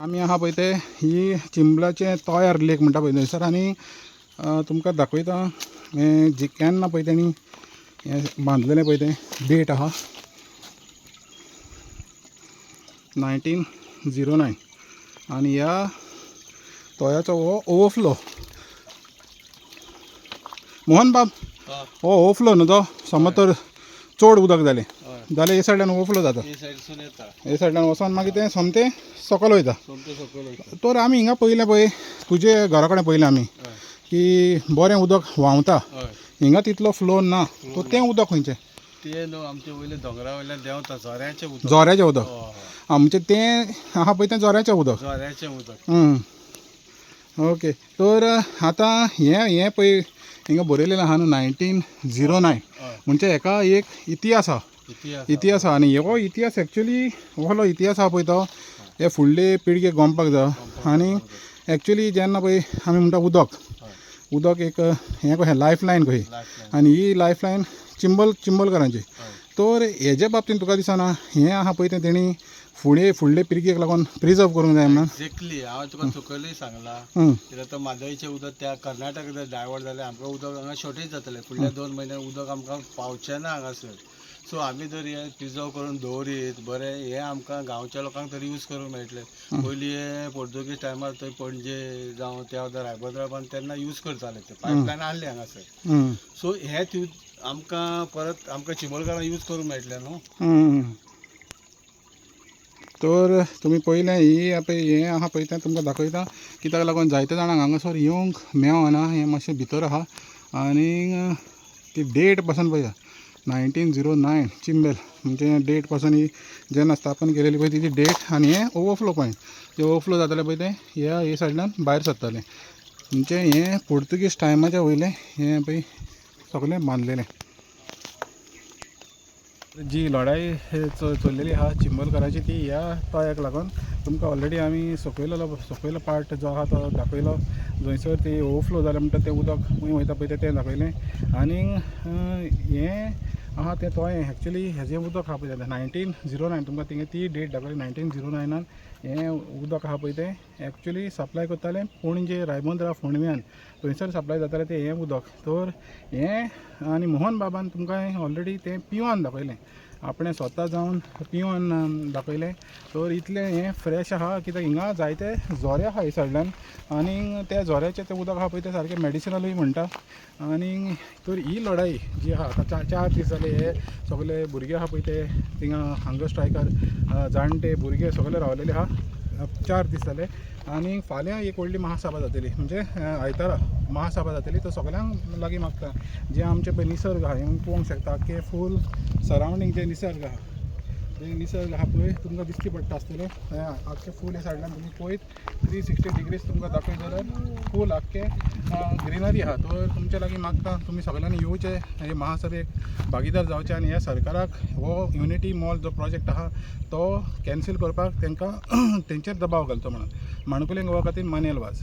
आमी आहा पळय ते ही चिंबलाचे तोयार लेक म्हणटा पळय थंयसर आनी तुमकां दाखयता हें जे केन्ना पळय तेणी हें बांदलेलें पळय तें डेट आहा 1909 आनी ह्या तोयाचो हो ओवरफ्लो मोहन बाब हो ओवरफ्लो न्हू तो समज तर चड उदक जालें जाल्यार हे सायडल्यान ओवरफ्लो जाता हे सायडल्यान वचोन मागीर तें सोमतें सकयल वयता तर आमी हिंगा पयलें पळय तुजे घरा कडेन पयलें आमी की बरें उदक व्हांवता हिंगा तितलो फ्लो ना तो तें उदक खंयचें ते न्हू आमचे वयले दोंगरा वयल्यान देंवता जोऱ्याचें उदक आमचें तें आहा पळय तें जोऱ्याचें उदक ओके तर आतां हें पळय हिंगा बरयलेलें आहा न्हू 1909 म्हणजे हेका एक इतिहास आहा आनी हो इतिहास एक्चुली व्हडलो इतिहास आहा पळय तो हे फुडले पिळगेक गोमपाक जाय आनी एक्चुली जेन्ना पळय आमी म्हणटा उदक एक हें कशें लायफ लायन कशी आनी ही लायफ लायन चिंबलकारांची तर हेजे बाबतींत तुका दिसना हें आहा पळय तें तेणी फुडले पिळगेक लागून प्रिजर्व करूंक जाय म्हणून एक्झॅक्टली हांव तुका सकयलूय सांगलां कित्याक तो म्हादयचें उदक त्या कर्नाटक जर डायवर्ट जालें आमकां उदक हांगा शॉर्टेज जातलें फुडल्या 2 म्हयन्यान उदक आमकां पावचें ना हांगासर सो आमी जर हें प्रिजर्व करून दवरीत बरें हें आमकां गांवच्या लोकांक तरी यूज करूंक मेळटलें पयलीं हे पोर्तुगीज टायमार थंय पणजे जावं त्या रायबंदरान तेन्ना यूज करताले ते पायपलायन आहले हांगासर सो हें आमकां परत आमकां चिंबलकारांक यूज करूंक मेळटलें न्हू तर तुमी पयलें ही पळय हें आहा पळय तें तुमकां दाखयता कित्याक लागून जायते जाणांक हांगासर येवंक मेळना हें मातशें भितर आहा आनी ती डेट पासून पळया 1909 चिंबल म्हणजे डेट पासून ही जेन्ना स्थापन केलेली पळय तिची डेट आनी हें ओवरफ्लो पॉयंट जे ओवरफ्लो जातालें पळय तें हे सायडल्यान भायर सरतालें म्हणजे हें पोर्तुगीज टायमाच्या वयलें हें पळय सगळें बांदलेलें जी लढाई चल्लेली आहा चिंबलकाराची ती ह्या तोयाक लागून तुमकां ऑलरेडी आमी सकयलो पार्ट जो आहा तो दाखयलो जंयसर ती ओवरफ्लो जालें म्हणटा तें उदक खंय वयता पळय तें दाखयलें आनी हें आहा तें तोय एक्चुली हेजें उदक आहा पळय 1909 तुमकां थिंगा ती डेट दाखयली 1909 हें उदक आहा पळय तें एक्चुली सप्लाय करतालें पणजे रायबंदरा फोंडव्यान थंयसर सप्लाय जातालें तें हें उदक तर हें आनी मोहन बाबान तुमकां ऑलरेडी तें पिवन दाखयलें आपणें स्वता जावन पिवन दाखयलें तर इतलें हें फ्रेश आहा कित्याक हिंगा जायते झोरे आहा हे सायडल्यान आनी त्या झोऱ्याचें तें उदक आहा पळय तें सारकें मेडिसिनलूय म्हणटा आनी तर ही लढाई जी आहा आतां 4 दीस जाले हे सगळे भुरगे आहा पळय ते थिंगा हंगर स्ट्रायकार जाणटे भुरगे सगळे रावलेले आहा 4 दीस जाले आनी फाल्यां एक व्हडली महासभा जातली म्हणजे आयतारा महासभा जातली तो सगळ्यांक लागीं मागता जे आमचे पळय निसर्ग आहा हें पळोवंक शकता आख्खे फूल सरावंडींग जे निसर्ग आहा पळय तुमकां दिश्टी पडटा आसतलें आख्खें फूल हे सायडल्यान तुमी पळयत 360 डिग्रीज तुमकां दाखयत जाल्यार फूल आख्खें ग्रिनरी आहा तर तुमचे लागीं मागता तुमी सगळ्यांनी येवचें हे महासभेक भागीदार जावचें आनी ह्या सरकाराक हो युनिटी मॉल जो प्रोजेक्ट आहा तो कॅन्सील करपाक तांकां तेंचेर दबाव घालचो म्हणून माणकुलें गोवा खातीर मानेल वाज.